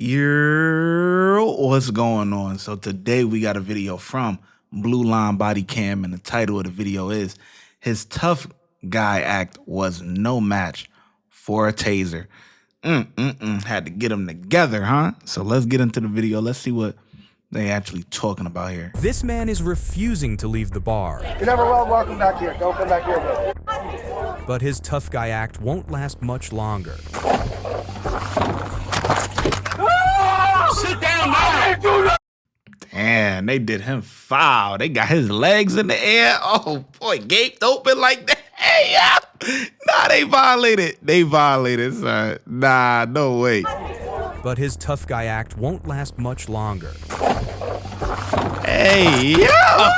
What's going on? So today we got a video from Blue Line Body Cam, and the title of the video is "His Tough Guy Act Was No Match for a Taser." Had to get them together, huh? So let's get into the video. Let's see what they actually talking about here. This man is refusing to leave the bar. You're never welcome back here. Don't come back here again. But his tough guy act won't last much longer. Sit down now. Damn, they did him foul. They got his legs in the air. Oh boy, gaped open like that. Hey, yeah. Nah, they violated. They violated, son. Nah, no way. But his tough guy act won't last much longer. Hey, yeah.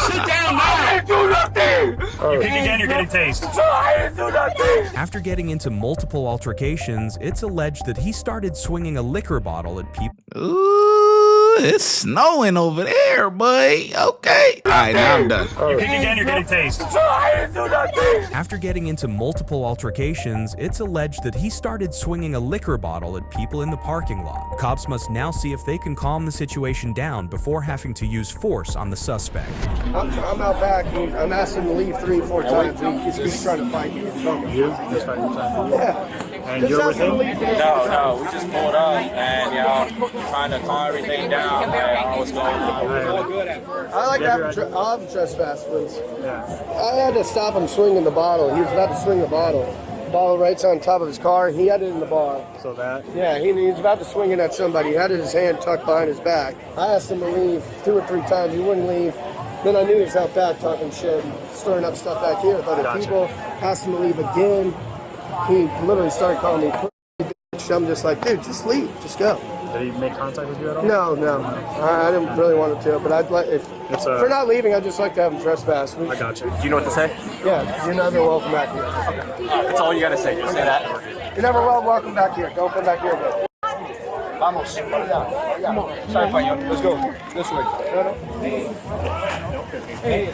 Sit down now. I didn't do nothing. You kick again, you're getting tased. I didn't do nothing. After getting into multiple altercations, it's alleged that he started swinging a liquor bottle at people. Ooh, it's snowing over there, boy. Okay. All right, now I'm done. You kick again, you're getting tased. I didn't do nothing. After getting into multiple altercations, it's alleged that he started swinging a liquor bottle at people in the parking lot. Cops must now see if they can calm the situation down before having to use force on the suspect. I'm out back. I'm asking him to leave 3 or 4 times. He's trying to fight me. You? He's fighting inside. Yeah. And you're with him? No, we just pulled up and, trying to calm everything down and all what's going on. I like to I'll have a trespass, please. Yeah. I had to stop him swinging the bottle. He was about to swing the bottle. The bottle right's on top of his car. He had it in the bar. So that? Yeah, he was about to swing it at somebody. He had his hand tucked behind his back. I asked him to leave 2 or 3 times. He wouldn't leave. Then I knew he was out back talking shit, stirring up stuff back here with other people. Asked him to leave again. He literally started calling me bitch. I'm just like, dude, just leave. Just go. Did he make contact with you at all? No. I didn't really want him to, but I'd like if for not leaving, I'd just like to have him trespass. I got you. Do you know what to say? Yeah, you're never welcome back here. That's all you gotta say. Just say that. You're never welcome back here. Don't come back here again. Vamos. Come on. Sorry, Panyo. Let's go. This way. Hey,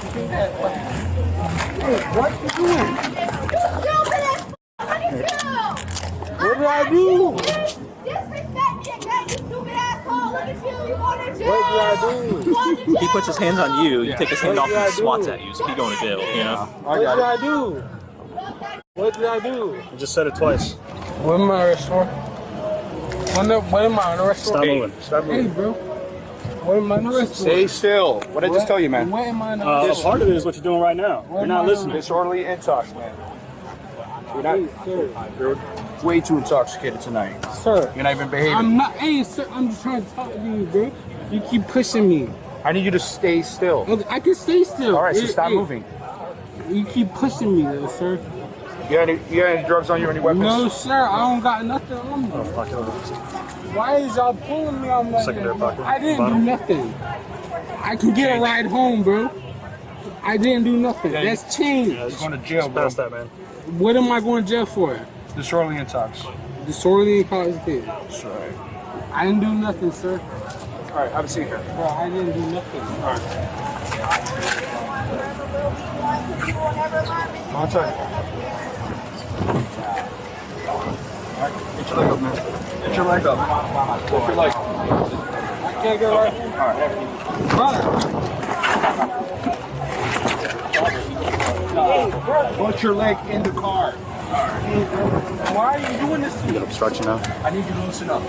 what you doing? What did I do? What did I do? He puts his hands on you, you take his hand off and swats at you, so he going to jail, you know? What did I do? What did I do? You just said it twice. What am I arrested for? What am I arrested for? Stop moving. Stop Hey, moving. bro. What am I arrested for? Stay still. What did I just tell you, man? What am I Part of it is what you're doing right now. You're not listening. Disorderly intoxicated. You're way too intoxicated tonight. Sir, You're not even behaving. I'm not. Hey, sir, I'm just trying to talk to you, bro. You keep pushing me. I need you to stay still. Okay, I can stay still. All right, so Hey, stop hey, moving. You keep pushing me, though, sir. You got any drugs on you or any weapons? No, sir, I don't got nothing on me. Fuck it. Why is y'all pulling me on my Secondary pocket. I didn't Bottom. do nothing. I can get a ride home, bro. I didn't do nothing. Yeah, That's change. You're going to jail, bro. Past that, man. What am I going to jail for? Disorderly intox. Disorderly intoxicated. That's right. I didn't do nothing, sir. All right, have a seat here. Bro, I didn't do nothing. All right. One second. All right, get your leg up, man. Get your leg up. Lift your leg. I can't get right home. All right. Put your leg in the car. Why are you doing this to me? Obstruction now. I need you to loosen up.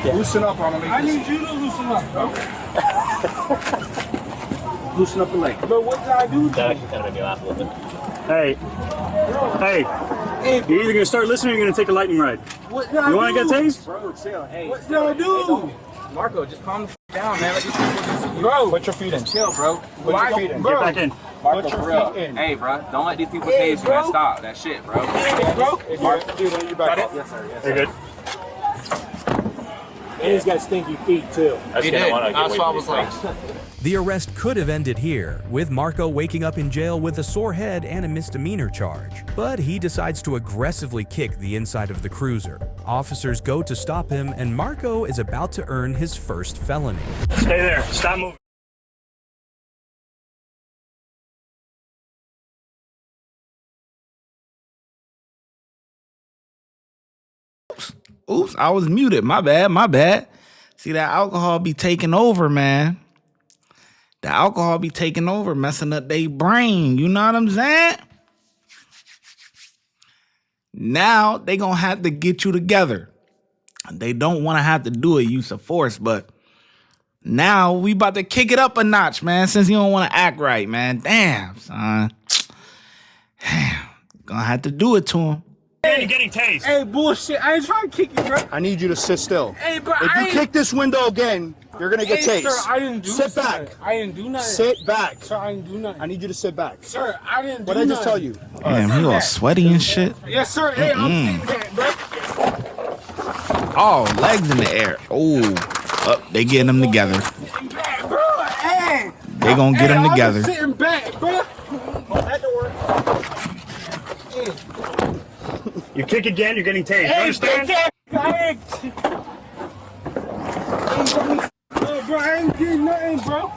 Loosen up or I'm I going to make need you to loosen up, bro. this. Loosen up the leg. But what did I do to you? actually kind of made me laugh a little bit. Hey. You're either going to start listening or you're going to take a lightning ride. What did I You want to do? get tased? Bro, chill. Hey. What did I do? Marco, just calm the f down, man. Let these people Bro. Put your feet in. Chill, bro. Put Why- your feet in. bro. Get back in. Marco, Put your for real. feet in. Hey, bro. Don't let these people Hey, tase you, man. bro. Stop that shit, bro. Hey, bro. Mark, Dude, on your back. got it? Yes, sir. Yes, You're good. And he's got stinky feet, too. He did. That's why I was like... The arrest could have ended here, with Marco waking up in jail with a sore head and a misdemeanor charge. But he decides to aggressively kick the inside of the cruiser. Officers go to stop him, and Marco is about to earn his first felony. Stay there. Stop moving. Oops, I was muted. My bad, my bad. See, that alcohol be taking over, man. The alcohol be taking over, messing up their brain. You know what I'm saying? Now they gonna have to get you together. They don't want to have to do a use of force, but now we about to kick it up a notch, man, since you don't want to act right, man. Damn, son. Damn. Gonna have to do it to him. You're getting tased. Hey, bullshit. I ain't trying to kick you, bro. I need you to sit still. Hey, bro, If you kick this window again, you're gonna get tased. Sir, I didn't do Sit nothing. back. I didn't do nothing. Sit back. Sir, I didn't do nothing. I need you to sit back. Sir, I didn't do What did I nothing. just tell you? Damn, he all sweaty and shit. Yes, sir. Hey, I'm sitting back, bro. Oh, legs in the air. Oh, they getting them together. Sitting back, bro. Hey. They gonna get them together. I'm sitting back, bro. You kick again, you're getting tased. You understand? Bro, I ain't did nothing, bro.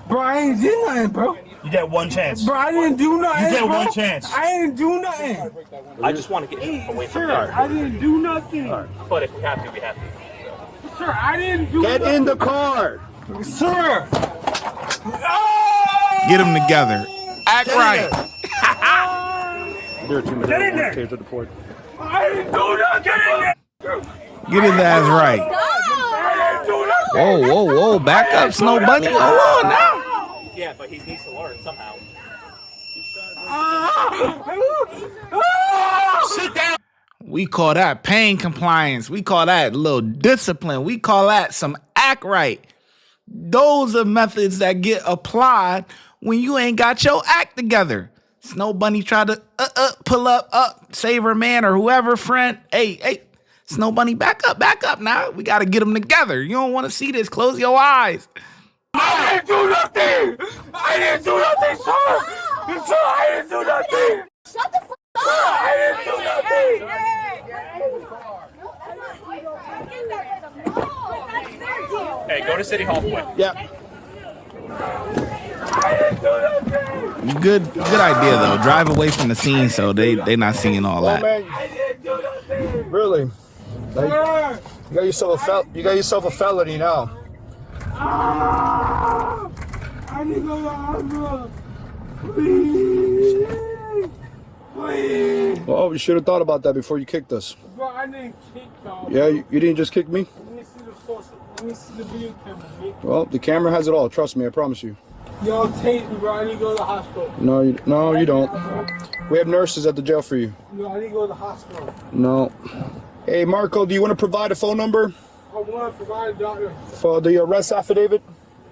Bro, I ain't did nothing, bro. You get one chance. Bro, I didn't do nothing. You get bro. one chance. I didn't do nothing. I just want to get away from Sir, there. I didn't do nothing. But if we have to, we have to. Sir, I didn't do Get nothing. in the car. Sir. Get them together. Act right. There are 2 minutes. Get in there. Taped to the port. I didn't do nothing. Get in there. Get his ass right. Whoa, whoa, whoa. Back up, Snow Bunny. Hold on now. Yeah, but he needs to learn somehow. Sit down. We call that pain compliance. We call that a little discipline. We call that some act right. Those are methods that get applied when you ain't got your act together. Snow Bunny tried to pull up, save her man or whoever friend. Hey, Snow Bunny, back up now. We got to get them together. You don't want to see this. Close your eyes. I didn't do nothing. I didn't do nothing, sir. Sir, I didn't do nothing. Shut the fuck up! I didn't do nothing. Hey, go to City Hall quick. Yeah. Good idea though. Drive away from the scene so they not seeing all Oh that. man. Really? Like, you got yourself a felony now. I need to go to the hospital. Please. Please. Well, you should have thought about that before you kicked us. Bro, I didn't kick y'all. Yeah, you didn't just kick me? Let me see the source. Let me see the video camera, man. Well, the camera has it all. Trust me, I promise you. Y'all tased me, bro. I need to go to the hospital. No, you don't. We have nurses at the jail for you. No, I need to go to the hospital. No. Hey, Marco, do you want to provide a phone number I want to provide a doctor. for the arrest affidavit?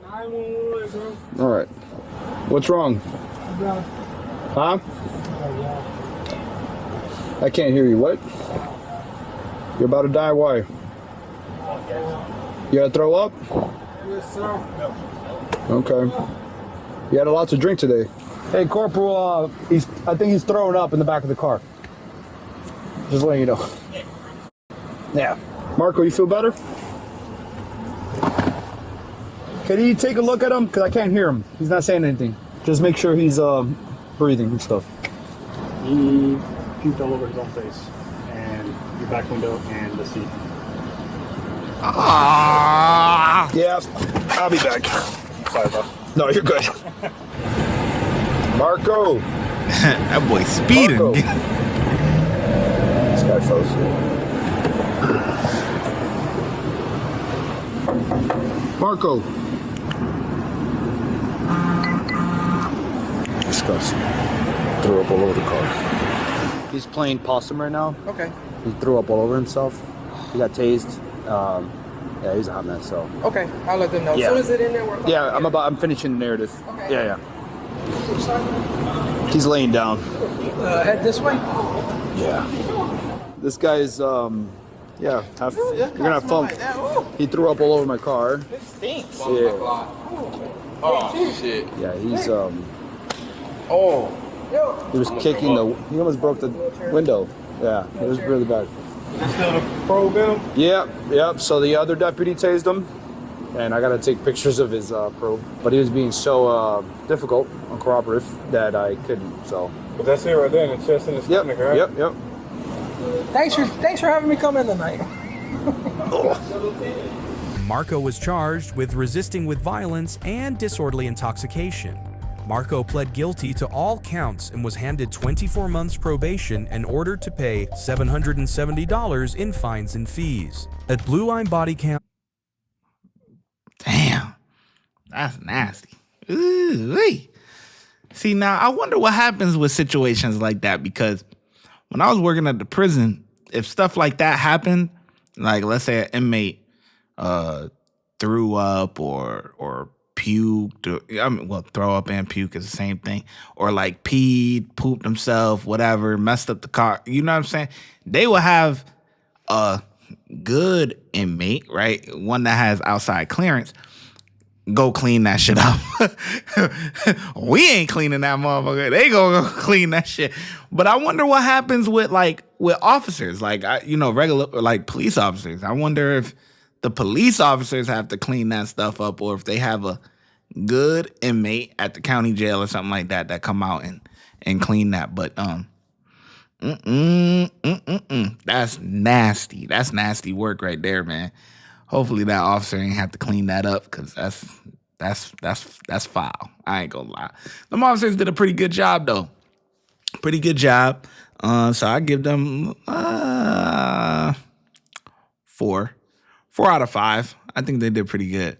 911, bro. All right. What's wrong? Bro. Huh? I can't hear you. What? You're about to die? Why? You gotta throw up? Yes, sir. Okay. You had a lot to drink today. Hey, Corporal, I think he's throwing up in the back of the car. Just letting you know. Yeah. Marco, you feel better? Can you take a look at him? Because I can't hear him. He's not saying anything. Just make sure he's breathing and stuff. He puked all over his own face and your back window and the seat. Ah. Yeah, I'll be back. Sorry, bro. No, you're good. Marco. That boy speeding. Marco. This guy froze. Marco. Disgusting. Threw up all over the car. He's playing possum right now. Okay. He threw up all over himself. He got tased. Yeah, he's a hot mess. So. Okay, I'll let them know. Yeah. As soon as it in there, we're Yeah, I'm finishing the narrative. Okay. Yeah. He's laying down. head this way. Yeah. This guy's yeah. You're gonna have fun. Like that. Ooh, He threw up all over my car. it stinks. Yeah. Oh shit. Yeah, he's Oh. he was kicking he almost broke the window. Yeah, it was really bad. Still the probe in him? Yep. So the other deputy tased him, and I gotta take pictures of his probe. But he was being so difficult, uncooperative, that I couldn't. So. But that's it right there in the chest and the Yep. stomach, right? Yep. Thanks for having me come in tonight. Marco was charged with resisting with violence and disorderly intoxication. Marco pled guilty to all counts and was handed 24 months probation and ordered to pay $770 in fines and fees. At Blue Line Body Cam. Damn, that's nasty. Ooh-wee. See, now I wonder what happens with situations like that, because when I was working at the prison, if stuff like that happened, like let's say an inmate threw up or puked, I mean, well, throw up and puke is the same thing, or like peed, pooped himself, whatever, messed up the car, you know what I'm saying? They will have a good inmate, right? One that has outside clearance, go clean that shit up. We ain't cleaning that motherfucker. They go clean that shit. But I wonder what happens with officers, regular, like police officers. I wonder if the police officers have to clean that stuff up, or if they have a good inmate at the county jail or something like that come out and clean that. But that's nasty. That's nasty work right there, man. Hopefully that officer ain't have to clean that up, because that's foul. I ain't gonna lie. Them officers did a pretty good job though. Pretty good job. So I give them 4 out of 5. I think they did pretty good.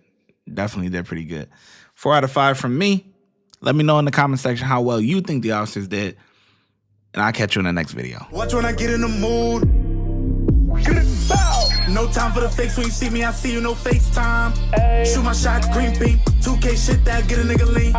Definitely did pretty good. 4 out of 5 from me. Let me know in the comment section how well you think the officers did, and I'll catch you in the next video. Watch when I get in the mood. No time for the fakes. When you see me, I see you, no FaceTime. Shoot my shot, green beam, 2K shit that get a nigga lean.